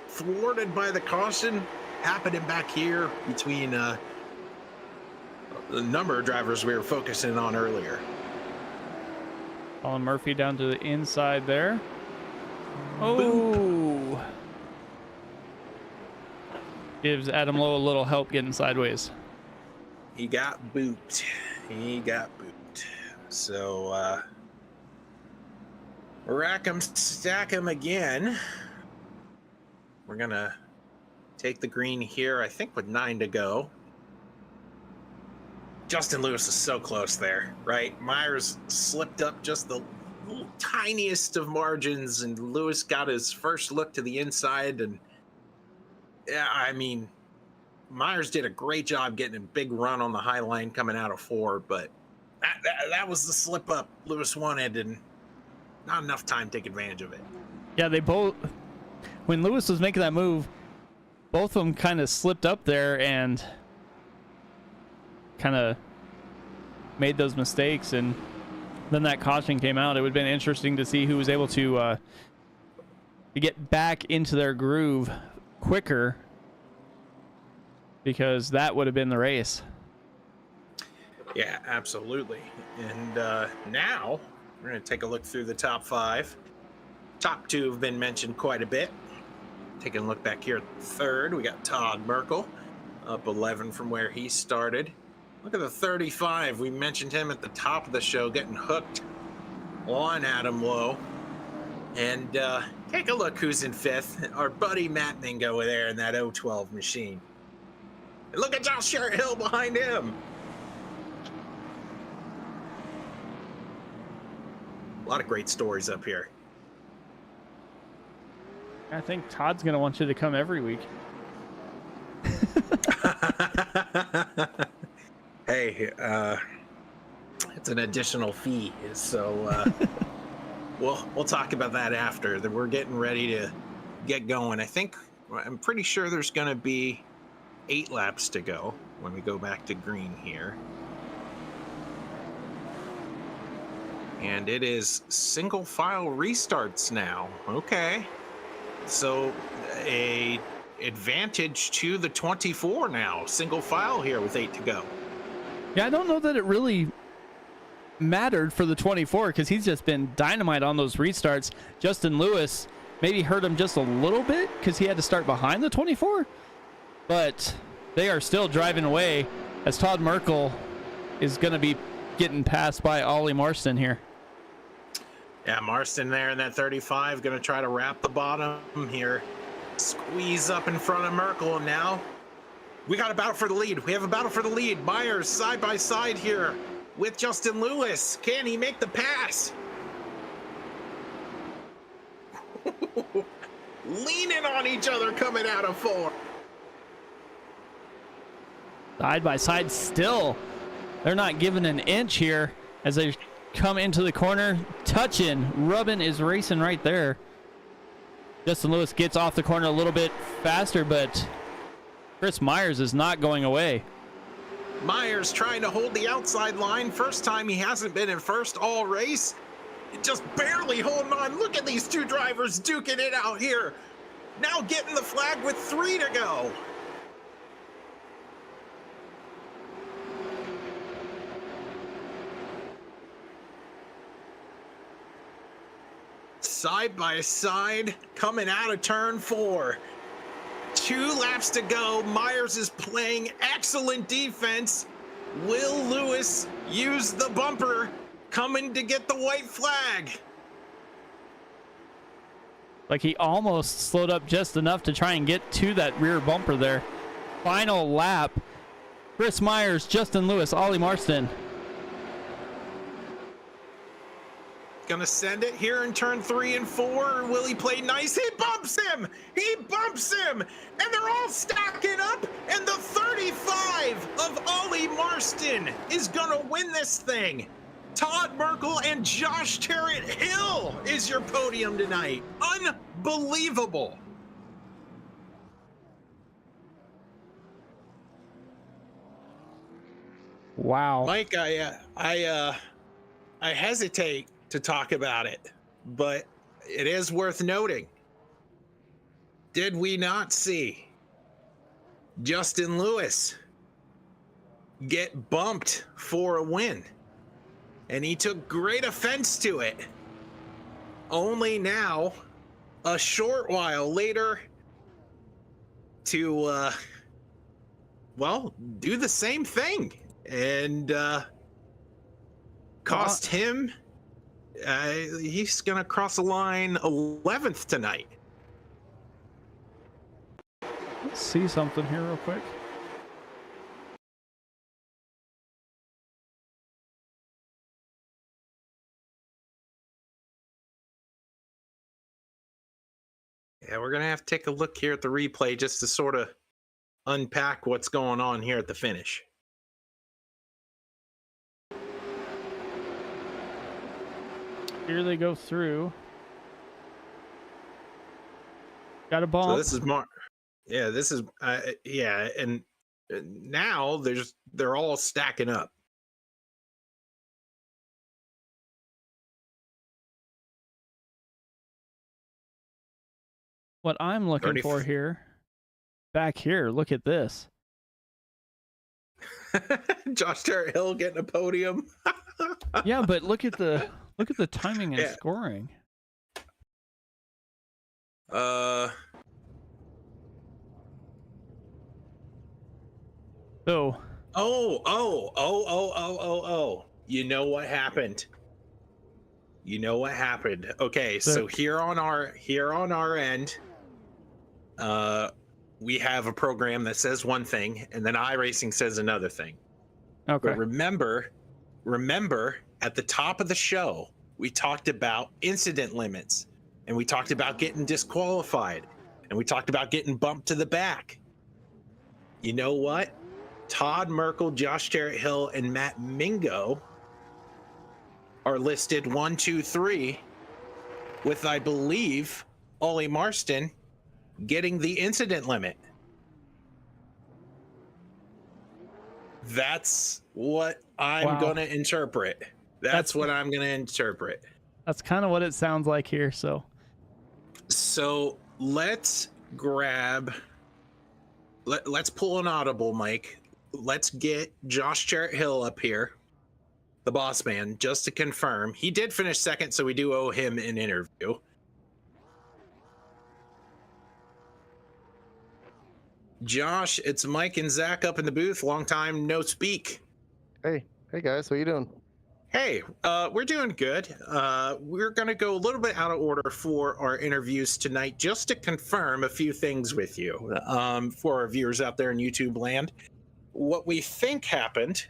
thwarted by the caution, happening back here between the number of drivers we were focusing on earlier. Colin Murphy down to the inside there. Oh. Gives Adam Lowe a little help getting sideways. He got booped. He got booped. So, rack 'em, stack 'em again. We're going to take the green here, I think, with 9 to go. Justin Lewis is so close there, right? Myers slipped up just the tiniest of margins, and Lewis got his first look to the inside. And yeah, I mean, Myers did a great job getting a big run on the high line coming out of 4, but that was the slip up Lewis wanted, and not enough time to take advantage of it. Yeah, they both, when Lewis was making that move, both of them kind of slipped up there and kind of made those mistakes, and then that caution came out. It would have been interesting to see who was able to get back into their groove quicker, because that would have been the race. Yeah, absolutely. And now we're going to take a look through the top 5. Top 2 have been mentioned quite a bit. Taking a look back here at third, we got Todd Merkel up 11 from where he started. Look at the 35. We mentioned him at the top of the show, getting hooked on Adam Lowe. And take a look who's in 5th. Our buddy Matt Mingo there in that 012 machine. And look at Josh Hill behind him. A lot of great stories up here. I think Todd's going to want you to come every week. Hey, it's an additional fee, so we'll talk about that after. That we're getting ready to get going. I'm pretty sure there's going to be 8 laps to go when we go back to green here. And it is single file restarts now. Okay. So a advantage to the 24 now. Single file here with 8 to go. Yeah, I don't know that it really mattered for the 24, because he's just been dynamite on those restarts. Justin Lewis maybe hurt him just a little bit because he had to start behind the 24, but they are still driving away as Todd Merkel is going to be getting passed by Ollie Marston here. Yeah, Marston there in that 35, going to try to wrap the bottom here. Squeeze up in front of Merkel, and now we got a battle for the lead. We have a battle for the lead. Myers side by side here with Justin Lewis. Can he make the pass? Leaning on each other coming out of 4. Side by side still. They're not giving an inch here as they come into the corner. Touching, rubbing is racing right there. Justin Lewis gets off the corner a little bit faster, but Chris Myers is not going away. Myers trying to hold the outside line. First time he hasn't been in first all race. Just barely holding on. Look at these 2 drivers duking it out here. Now getting the flag with 3 to go. Side by side, coming out of turn 4. 2 laps to go. Myers is playing excellent defense. Will Lewis use the bumper, coming to get the white flag? Like, he almost slowed up just enough to try and get to that rear bumper there. Final lap. Chris Myers, Justin Lewis, Ollie Marston. Gonna send it here in turn 3 and 4. Will he play nice? He bumps him! He bumps him! And they're all stacking up! And the 35 of Ollie Marston is gonna win this thing! Todd Merkel and Josh Terrett Hill is your podium tonight. Unbelievable! Wow. Mike, I hesitate to talk about it, but it is worth noting. Did we not see Justin Lewis get bumped for a win? And he took great offense to it. Only now, a short while later, to, well, do the same thing. And cost him, he's going to cross the line 11th tonight. Let's see something here real quick. Yeah, we're going to have to take a look here at the replay just to sort of unpack what's going on here at the finish. Here they go through. Got a bump. So this is Mark. Yeah, this is yeah, and now they're all stacking up. What I'm looking for here, back here, look at this. Josh Terrett Hill getting a podium. Yeah, but look at the timing and scoring. So. Oh. You know what happened? Okay, so here on our end, we have a program that says one thing, and then iRacing says another thing. Okay. But remember, at the top of the show, we talked about incident limits, and we talked about getting disqualified, and we talked about getting bumped to the back. You know what? Todd Merkel, Josh Terrett Hill, and Matt Mingo are listed 1, 2, 3, with, I believe, Ollie Marston getting the incident limit. That's what I'm going to interpret. That's what I'm going to interpret. That's kind of what it sounds like here. So let's pull an audible, Mike. Let's get Josh Terrett Hill up here, the boss man, just to confirm. He did finish second, so we do owe him an interview. Josh, it's Mike and Zach up in the booth. Long time no speak. Hey guys, what you doing? Hey, we're doing good. We're going to go a little bit out of order for our interviews tonight, just to confirm a few things with you for our viewers out there in YouTube land. What we think happened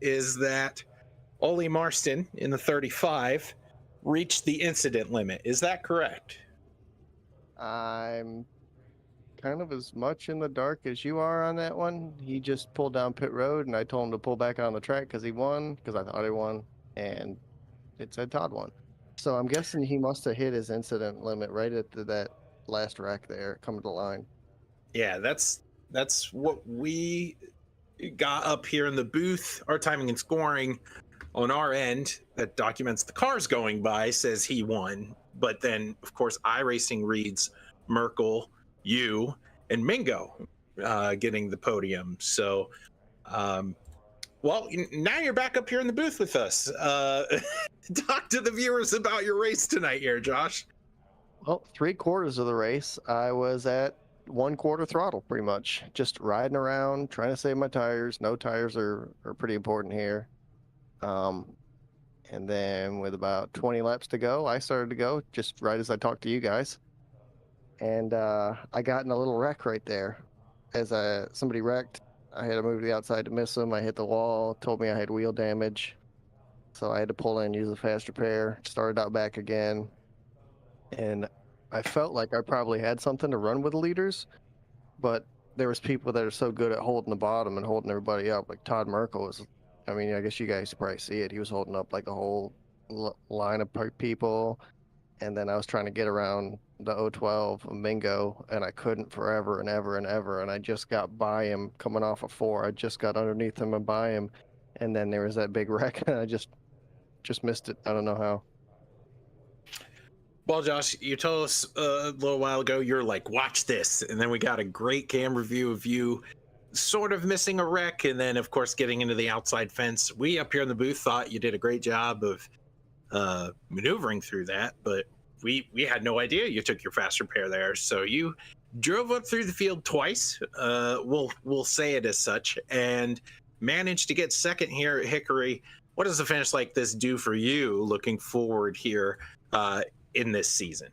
is that Ollie Marston in the 35 reached the incident limit. Is that correct? I'm kind of as much in the dark as you are on that one. He just pulled down pit road, and I told him to pull back on the track because he won, because I thought he won, and it said Todd won. So I'm guessing he must have hit his incident limit right at that last rack there, coming to the line. Yeah, that's what we got up here in the booth. Our timing and scoring on our end that documents the cars going by says he won, but then of course iRacing reads Merkel, you, and Mingo getting the podium. So well, now you're back up here in the booth with us. Talk to the viewers about your race tonight here, Josh. Well, 3/4 of the race I was at 1/4 throttle, pretty much just riding around trying to save my tires. No tires are pretty important here. And then with about 20 laps to go, I started to go just right as I talked to you guys. And I got in a little wreck right there. As somebody wrecked, I had to move to the outside to miss them. I hit the wall, told me I had wheel damage. So I had to pull in, use a fast repair, started out back again. And I felt like I probably had something to run with the leaders, but there was people that are so good at holding the bottom and holding everybody up. Like Todd Merkel was, I mean, I guess you guys probably see it. He was holding up like a whole line of people. And then I was trying to get around the 012 Mingo, and I couldn't forever and ever and ever. And I just got by him coming off a 4. I just got underneath him and by him. And then there was that big wreck, and I just missed it. I don't know how. Well, Josh, you told us a little while ago, you're like, watch this. And then we got a great camera view of you sort of missing a wreck. And then, of course, getting into the outside fence. We up here in the booth thought you did a great job of maneuvering through that. But we had no idea you took your fast repair there. So you drove up through the field twice. We'll say it as such. And managed to get second here at Hickory. What does a finish like this do for you looking forward here in this season?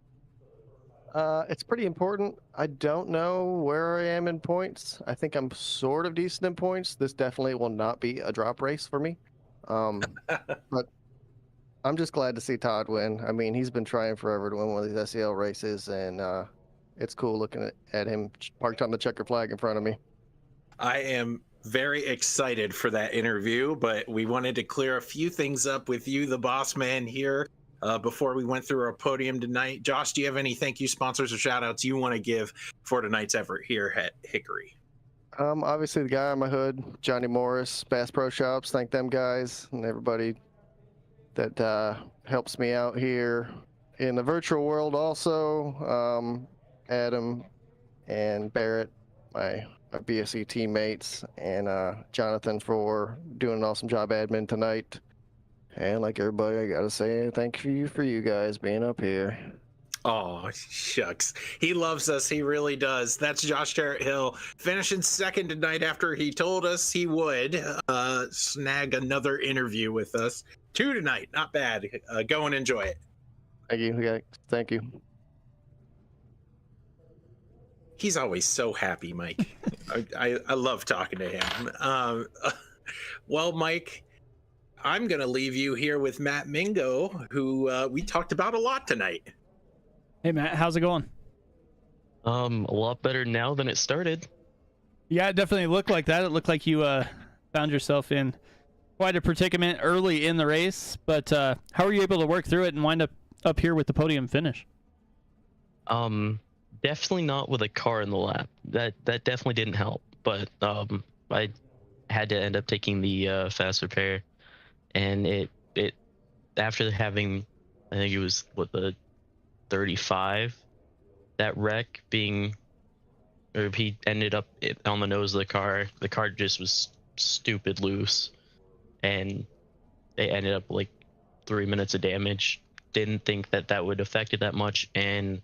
It's pretty important. I don't know where I am in points. I think I'm sort of decent in points. This definitely will not be a drop race for me. But I'm just glad to see Todd win. I mean, he's been trying forever to win one of these SCL races, and it's cool looking at him parked on the checker flag in front of me. I am very excited for that interview, but we wanted to clear a few things up with you, the boss man here, before we went through our podium tonight. Josh, do you have any thank you sponsors or shout outs you want to give for tonight's effort here at Hickory? Obviously the guy on my hood, Johnny Morris, Bass Pro Shops, thank them guys and everybody that helps me out here in the virtual world. Also, Adam and Barrett, my BSC teammates, and Jonathan for doing an awesome job admin tonight. And like everybody, I gotta say thank you for you guys being up here. Oh, shucks. He loves us. He really does. That's Josh Jarrett Hill finishing second tonight after he told us he would snag another interview with us. 2 tonight. Not bad. Go and enjoy it. Thank you. Okay. Thank you. He's always so happy, Mike. I love talking to him. Well, Mike, I'm going to leave you here with Matt Mingo, who we talked about a lot tonight. Hey, Matt, how's it going? A lot better now than it started. Yeah, it definitely looked like that. It looked like you found yourself in quite a predicament early in the race, but how were you able to work through it and wind up here with the podium finish? Definitely not with a car in the lap. That definitely didn't help. But I had to end up taking the fast repair, and it after having, I think it was the 35, that wreck being, or he ended up on the nose of the car. The car just was stupid loose, and they ended up like 3 minutes of damage. Didn't think that would affect it that much, and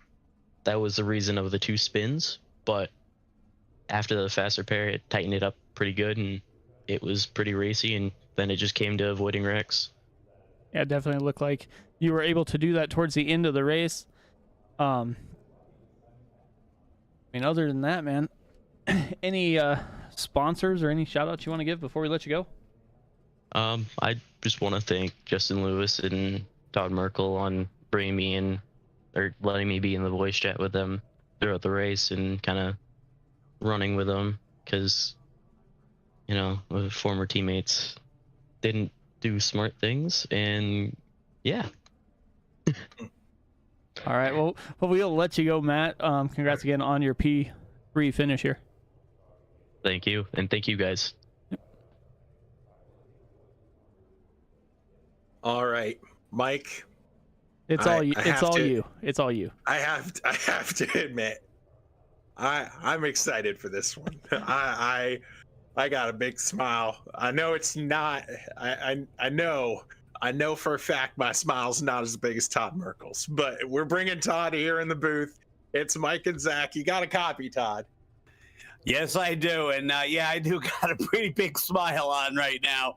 that was the reason of the 2 spins. But after the fast repair, it tightened it up pretty good, and it was pretty racy, and then it just came to avoiding wrecks. Yeah, it definitely looked like you were able to do that towards the end of the race. I mean, other than that, man, any sponsors or any shout outs you want to give before we let you go? I just want to thank Justin Lewis and Todd Merkel on bringing me in, or letting me be in the voice chat with them throughout the race and kind of running with them, because, you know, the former teammates didn't do smart things, and yeah. All right, well, we'll let you go, Matt. Congrats again on your P3 finish here. Thank you, and thank you guys. All right, Mike. It's all you. It's all you. It's all you. I have to admit, I'm excited for this one. I got a big smile. I know it's not. I know for a fact my smile's not as big as Todd Merkel's, but we're bringing Todd here in the booth. It's Mike and Zach. You got a copy, Todd? Yes, I do. And yeah, I do got a pretty big smile on right now.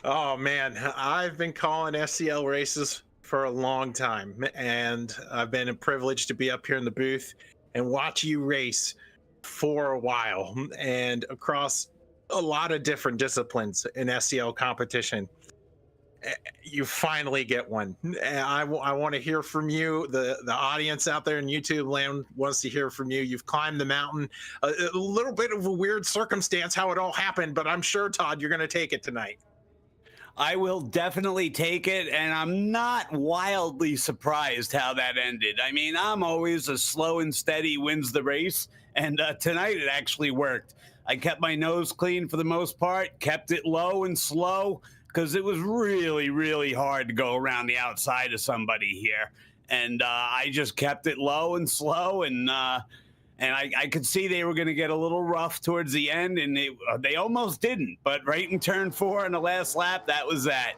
Oh, man. I've been calling SCL races for a long time, and I've been a privilege to be up here in the booth and watch you race for a while and across a lot of different disciplines in SCL competition. You finally get one. I want to hear from you. The audience out there in YouTube land wants to hear from you. You've climbed the mountain. A little bit of a weird circumstance how it all happened, but I'm sure, Todd, you're going to take it tonight. I will definitely take it, and I'm not wildly surprised how that ended. I mean, I'm always a slow and steady wins the race, and tonight it actually worked. I kept my nose clean for the most part, kept it low and slow, because it was really, really hard to go around the outside of somebody here. And I just kept it low and slow, and I could see they were going to get a little rough towards the end, and they almost didn't. But right in turn 4 on the last lap, that was that.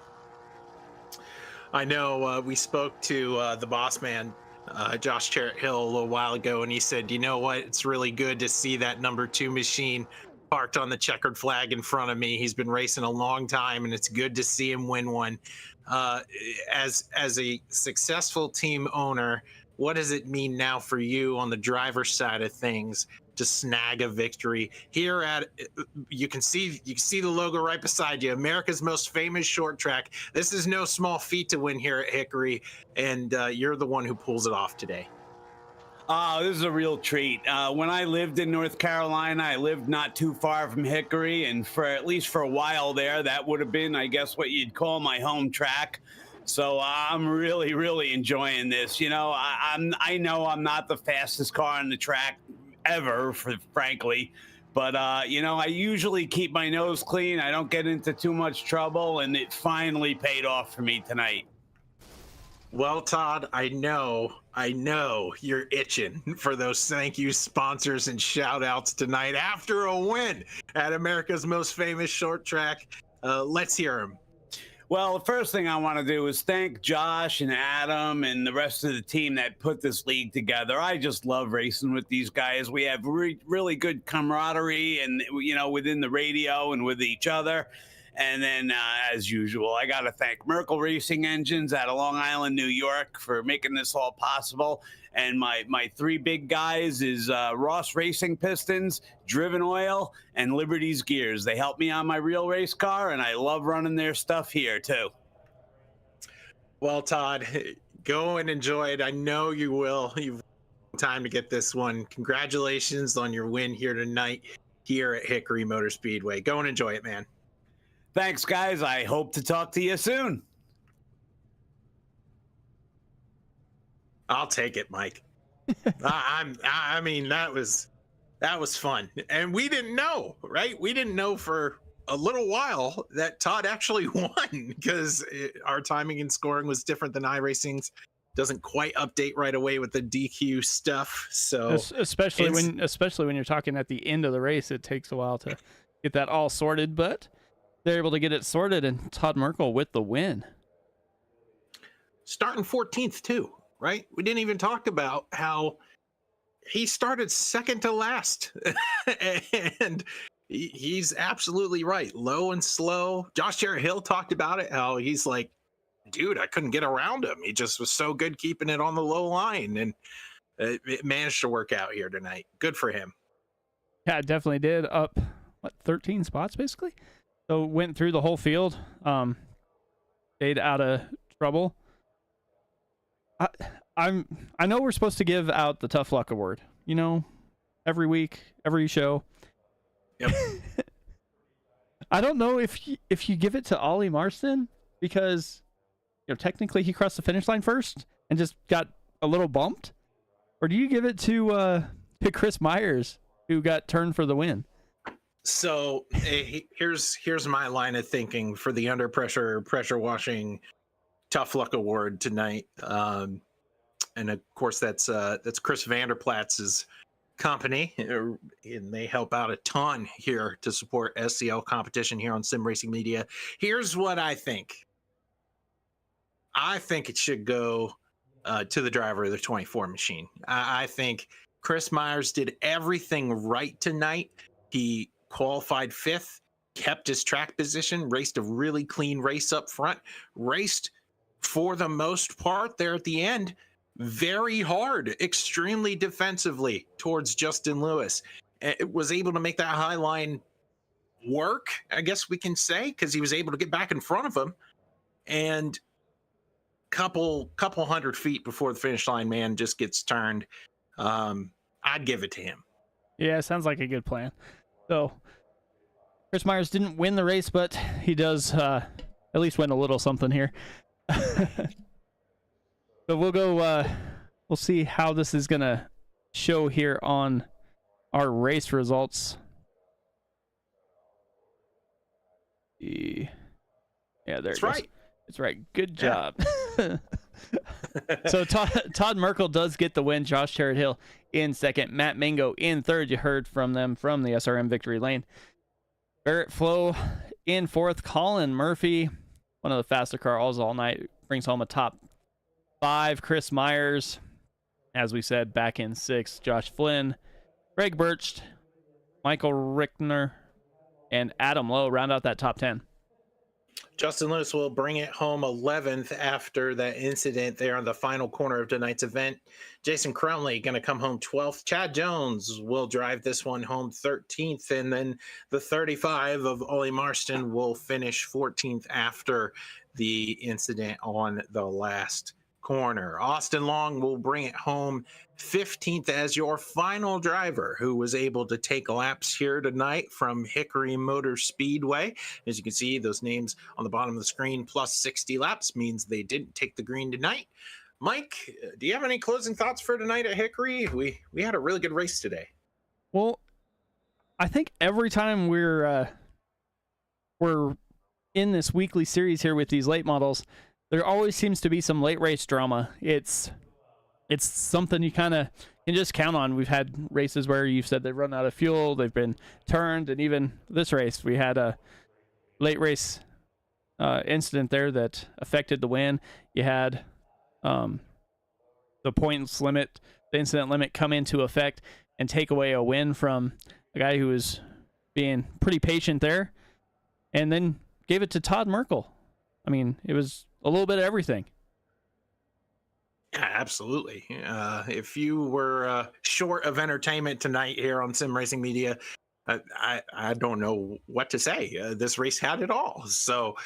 I know we spoke to the boss man, Josh Cherritt Hill, a little while ago, and he said, you know what? It's really good to see that number 2 machine parked on the checkered flag in front of me. He's been racing a long time, and it's good to see him win one. As a successful team owner, what does it mean now for you on the driver's side of things to snag a victory here at, you can see the logo right beside you, America's most famous short track. This is no small feat to win here at Hickory, and you're the one who pulls it off today. Oh, this is a real treat. When I lived in North Carolina, I lived not too far from Hickory, and for at least for a while there, that would have been, I guess, what you'd call my home track. So I'm really, really enjoying this. You know, I know I'm not the fastest car on the track ever, frankly, but you know, I usually keep my nose clean. I don't get into too much trouble, and it finally paid off for me tonight. Well, Todd, I know you're itching for those thank you sponsors and shout outs tonight after a win at America's most famous short track. Let's hear them. Well, the first thing I want to do is thank Josh and Adam and the rest of the team that put this league together. I just love racing with these guys. We have really good camaraderie, and you know, within the radio and with each other. And then, as usual, I got to thank Merkel Racing Engines out of Long Island, New York, for making this all possible. And my 3 big guys is Ross Racing Pistons, Driven Oil, and Liberty's Gears. They help me on my real race car, and I love running their stuff here, too. Well, Todd, go and enjoy it. I know you will. You've time to get this one. Congratulations on your win here tonight here at Hickory Motor Speedway. Go and enjoy it, man. Thanks, guys. I hope to talk to you soon. I'll take it, Mike. I mean, that was fun, and we didn't know, right? We didn't know for a little while that Todd actually won, because our timing and scoring was different than iRacing's. Doesn't quite update right away with the DQ stuff. So especially when you're talking at the end of the race, it takes a while to get that all sorted, but they're able to get it sorted, and Todd Merkel with the win. Starting 14th too, right? We didn't even talk about how he started second to last. And he's absolutely right. Low and slow. Josh Cherritt Hill talked about it, how he's like, dude, I couldn't get around him. He just was so good keeping it on the low line, and it managed to work out here tonight. Good for him. Yeah, it definitely did. Up, 13 spots basically? So went through the whole field, stayed out of trouble. I know we're supposed to give out the Tough Luck Award, you know, every week, every show. Yep. I don't know if you give it to Ollie Marston, because you know technically he crossed the finish line first and just got a little bumped, or do you give it to Chris Myers, who got turned for the win? So here's my line of thinking for the under pressure washing Tough Luck Award tonight. And of course that's Chris Vanderplatz's company, and they help out a ton here to support SCL competition here on Sim Racing Media. Here's what I think. I think it should go to the driver of the 24 machine. I think Chris Myers did everything right tonight. He qualified 5th, kept his track position, raced a really clean race up front, raced for the most part there at the end very hard, extremely defensively towards Justin Lewis. It was able to make that high line work, I guess we can say, because he was able to get back in front of him. and couple hundred feet before the finish line, man just gets turned. I'd give it to him. Yeah, sounds like a good plan. So Chris Myers didn't win the race, but he does at least win a little something here. So we'll go, we'll see how this is going to show here on our race results. Yeah, there That's it goes. right. That's right. Good job. So Todd Merkel does get the win. Josh Terrett Hill in second. Matt Mingo in third. You heard from them from the SRM Victory Lane. Barrett Flo in fourth. Colin Murphy, one of the fastest cars all night, brings home a top 5. Chris Myers, as we said, back in 6th. Josh Flynn, Greg Birch, Michael Rickner, and Adam Lowe round out that top 10. Justin Lewis will bring it home 11th after that incident there on the final corner of tonight's event. Jason Crumley going to come home 12th. Chad Jones will drive this one home 13th. And then the 35 of Ollie Marston will finish 14th after the incident on the last corner. Austin Long will bring it home 15th as your final driver who was able to take laps here tonight from Hickory Motor Speedway. As you can see, those names on the bottom of the screen, plus 60 laps means they didn't take the green tonight. Mike, do you have any closing thoughts for tonight at Hickory? We had a really good race today. Well, I think every time we're in this weekly series here with these late models, there always seems to be some late race drama. It's something you kind of can just count on. We've had races where you've said they've run out of fuel, they've been turned, and even this race, we had a late race incident there that affected the win. You had the points limit, the incident limit come into effect and take away a win from a guy who was being pretty patient there, and then gave it to Todd Merkel. I mean, it was a little bit of everything. Yeah, absolutely. If you were short of entertainment tonight here on Sim Racing Media, I don't know what to say. This race had it all. So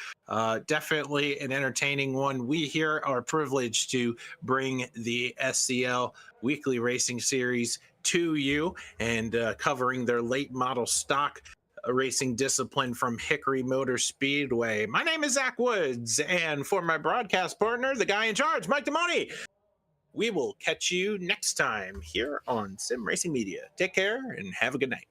definitely an entertaining one. We here are privileged to bring the SCL Weekly Racing Series to you and covering their late model stock racing discipline from Hickory Motor Speedway. My name is Zach Woods, and for my broadcast partner, the guy in charge, Mike Damoni, we will catch you next time here on Sim Racing Media. Take care and have a good night.